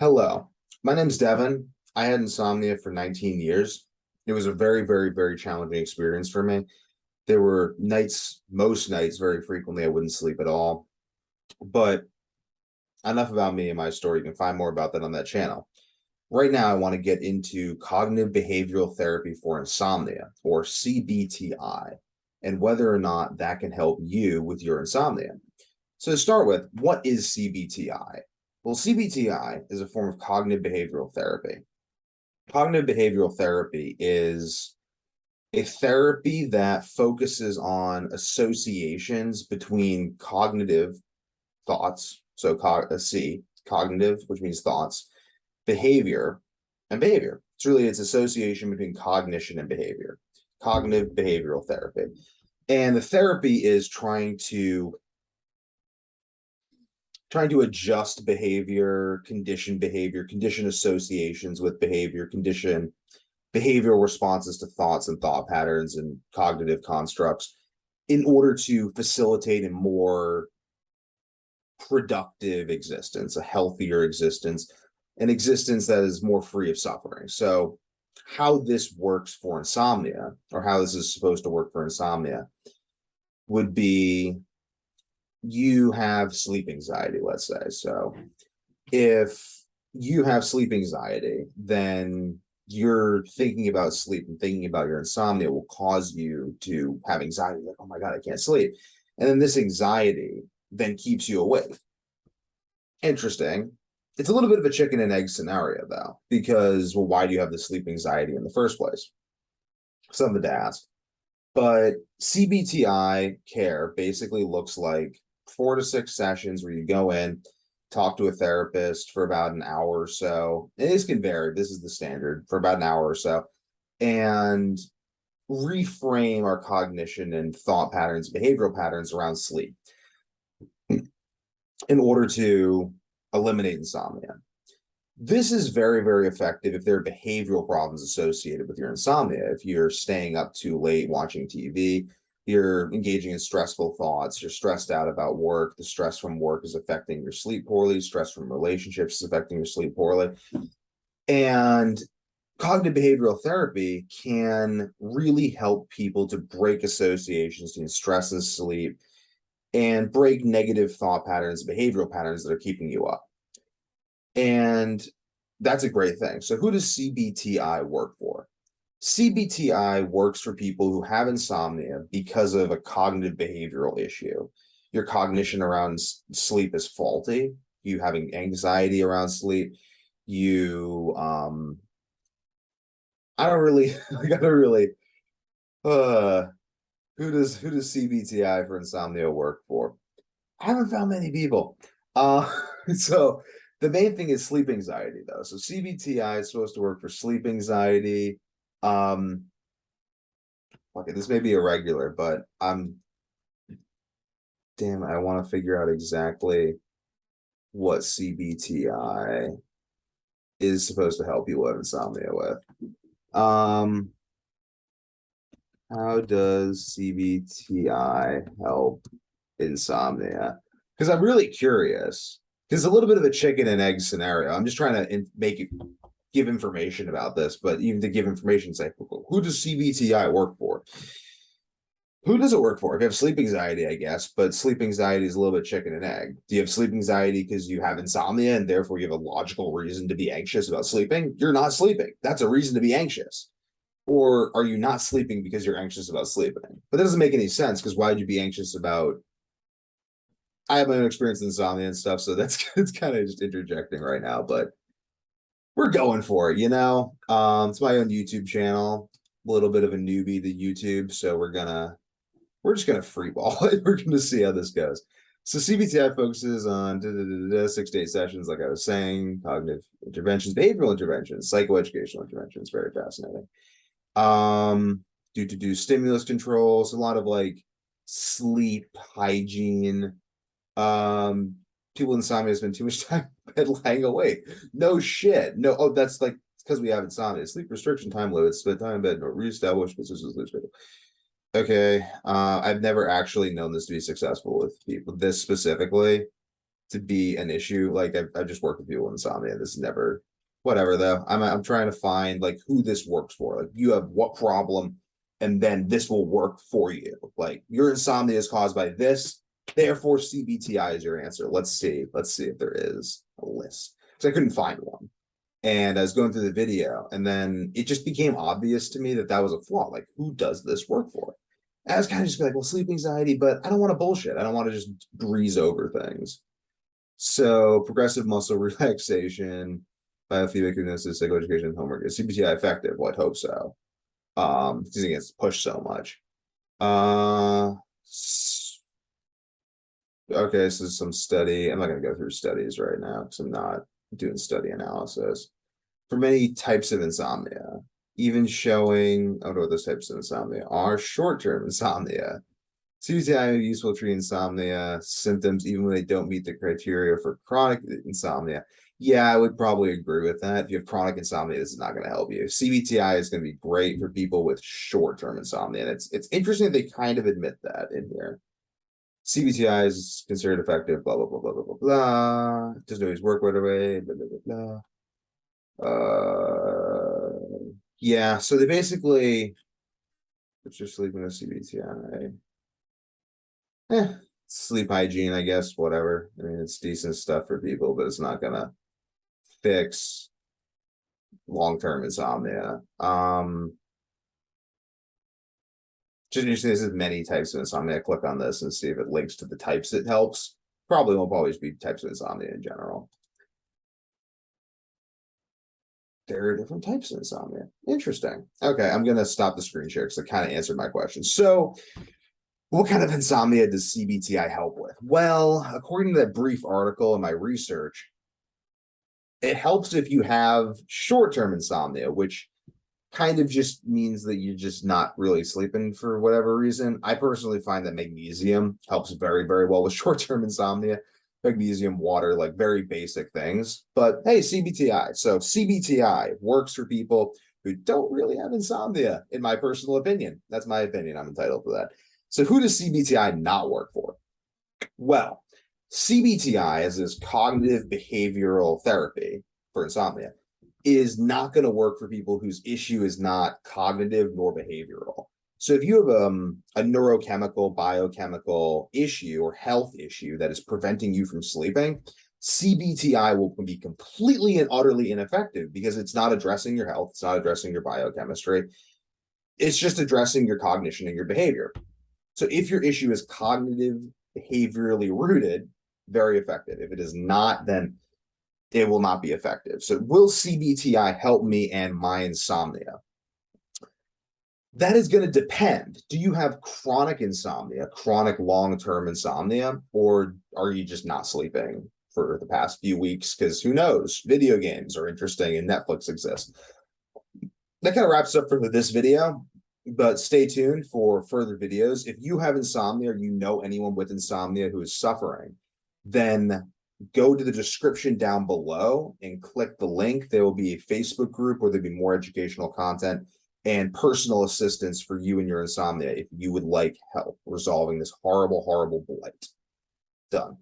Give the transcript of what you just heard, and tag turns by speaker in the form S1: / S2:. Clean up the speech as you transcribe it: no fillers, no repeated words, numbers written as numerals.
S1: Hello, my name's Devin. I had insomnia for 19 years. It was a very, very, very challenging experience for me. There were nights, most nights, very frequently, I wouldn't sleep at all. But enough about me and my story. You can find more about that on that channel. Right now, I want to get into cognitive behavioral therapy for insomnia, or CBTI, and whether or not that can help you with your insomnia. So to start with, what is CBTI? Well, CBTI is a form of cognitive behavioral therapy. Cognitive behavioral therapy is a therapy that focuses on associations between cognitive thoughts, so cognitive, which means thoughts, behavior, and behavior. It's association between cognition and behavior, cognitive behavioral therapy. And the therapy is trying to adjust behavior, condition associations with behavior, condition behavioral responses to thoughts and thought patterns and cognitive constructs in order to facilitate a more productive existence, a healthier existence, an existence that is more free of suffering. So how this works for insomnia, or how this is supposed to work for insomnia, would be you have sleep anxiety, let's say. So if you have sleep anxiety, then you're thinking about sleep and thinking about your insomnia will cause you to have anxiety, like, oh my God, I can't sleep. And then this anxiety then keeps you awake. Interesting. It's a little bit of a chicken and egg scenario, though, because, well, why do you have the sleep anxiety in the first place? Something to ask. But CBTI care basically looks like 4 to 6 sessions where you go in, talk to a therapist for about an hour or so. And this can vary. This is the standard for about an hour or so. And reframe our cognition and thought patterns, behavioral patterns around sleep in order to eliminate insomnia. This is very, very effective if there are behavioral problems associated with your insomnia. If you're staying up too late watching TV, you're engaging in stressful thoughts, you're stressed out about work, the stress from work is affecting your sleep poorly, stress from relationships is affecting your sleep poorly. And cognitive behavioral therapy can really help people to break associations between stress and sleep and break negative thought patterns, behavioral patterns that are keeping you up. And that's a great thing. So who does CBTI work for? CBTI works for people who have insomnia because of a cognitive behavioral issue. Your cognition around sleep is faulty. You having anxiety around sleep. You, I don't really, I gotta really, who does CBTI for insomnia work for? I haven't found many people. So the main thing is sleep anxiety, though. So CBTI is supposed to work for sleep anxiety. Okay, this may be irregular, but damn, I want to figure out exactly what CBTI is supposed to help you with insomnia with. How does CBTI help insomnia? Because I'm really curious. Because it's a little bit of a chicken and egg scenario. I'm just trying to give information about this, but even to give information, say, who does CBTI work for? Who does it work for? If you have sleep anxiety, I guess, but sleep anxiety is a little bit chicken and egg. Do you have sleep anxiety because you have insomnia and therefore you have a logical reason to be anxious about sleeping? You're not sleeping. That's a reason to be anxious. Or are you not sleeping because you're anxious about sleeping? But that doesn't make any sense, because why would you be anxious about? I have my own experience with insomnia and stuff, so that's it's kind of just interjecting right now, but we're going for it, It's my own YouTube channel, a little bit of a newbie to YouTube, so we're just gonna free ball it. We're gonna see how this goes. So CBTI focuses on 6 to 8 sessions, like I was saying, cognitive interventions, behavioral interventions, psychoeducational interventions, very fascinating. Do stimulus controls, a lot of like sleep hygiene. People with insomnia spend too much time in bed lying awake. No shit. No, oh, that's like because we have insomnia. Sleep restriction time limits, spend time in bed, no reestablished positions, sleep schedule. Okay. I've never actually known this to be successful with people, this specifically. to be an issue. Like I've just worked with people with insomnia. This is never, whatever though. I'm trying to find like who this works for. Like you have what problem, and then this will work for you. Like your insomnia is caused by this, therefore CBTI is your answer. Let's see if there is a list, because I couldn't find one. And I was going through the video, and then it just became obvious to me that that was a flaw. Like, who does this work for? And I was kind of just like, well, sleep anxiety, but I don't want to bullshit. I don't want to just breeze over things. So, progressive muscle relaxation, biofeedback hypnosis, psychoeducation, homework. Is CBTI effective? Well, I'd hope so. Because it gets pushed so much. Okay, this is some study. I'm not going to go through studies right now because I'm not doing study analysis. For many types of insomnia, even showing, I don't know what those types of insomnia are, short-term insomnia. CBTI is useful to treat insomnia symptoms even when they don't meet the criteria for chronic insomnia. Yeah, I would probably agree with that. If you have chronic insomnia, this is not going to help you. CBTI is going to be great for people with short-term insomnia. And it's interesting that they kind of admit that in here. CBTI is considered effective, blah, blah, blah, blah, blah, blah, blah. Doesn't always work right away, blah, blah, blah, blah. Yeah, so they basically put your sleep in a CBTI. Sleep hygiene, I guess, whatever. I mean, it's decent stuff for people, but it's not gonna fix long-term insomnia. Just interesting, this is many types of insomnia. Click on this and see if it links to the types it helps. Probably won't always be types of insomnia in general. There are different types of insomnia. Interesting. Okay, I'm gonna stop the screen share because it kind of answered my question. So what kind of insomnia does CBTI help with? Well, according to that brief article in my research, it helps if you have short-term insomnia, which kind of just means that you're just not really sleeping for whatever reason. I personally find that magnesium helps very, very well with short-term insomnia. Magnesium, water, like very basic things. But hey, CBTI. So CBTI works for people who don't really have insomnia, in my personal opinion. That's my opinion. I'm entitled to that. So who does CBTI not work for? Well, CBTI, as this cognitive behavioral therapy for insomnia, is not going to work for people whose issue is not cognitive nor behavioral. So if you have a neurochemical, biochemical issue or health issue that is preventing you from sleeping, CBTI will be completely and utterly ineffective because it's not addressing your health. It's not addressing your biochemistry. It's just addressing your cognition and your behavior. So if your issue is cognitive, behaviorally rooted, very effective. If it is not, then it will not be effective. So will CBTI help me and my insomnia? That is going to depend. Do you have chronic insomnia, chronic long-term insomnia, or are you just not sleeping for the past few weeks? Because who knows? Video games are interesting and Netflix exists. That kind of wraps up for this video. But stay tuned for further videos. If you have insomnia or you know anyone with insomnia who is suffering, then go to the description down below and click the link. There will be a Facebook group where there'll be more educational content and personal assistance for you and your insomnia if you would like help resolving this horrible, horrible blight. Done.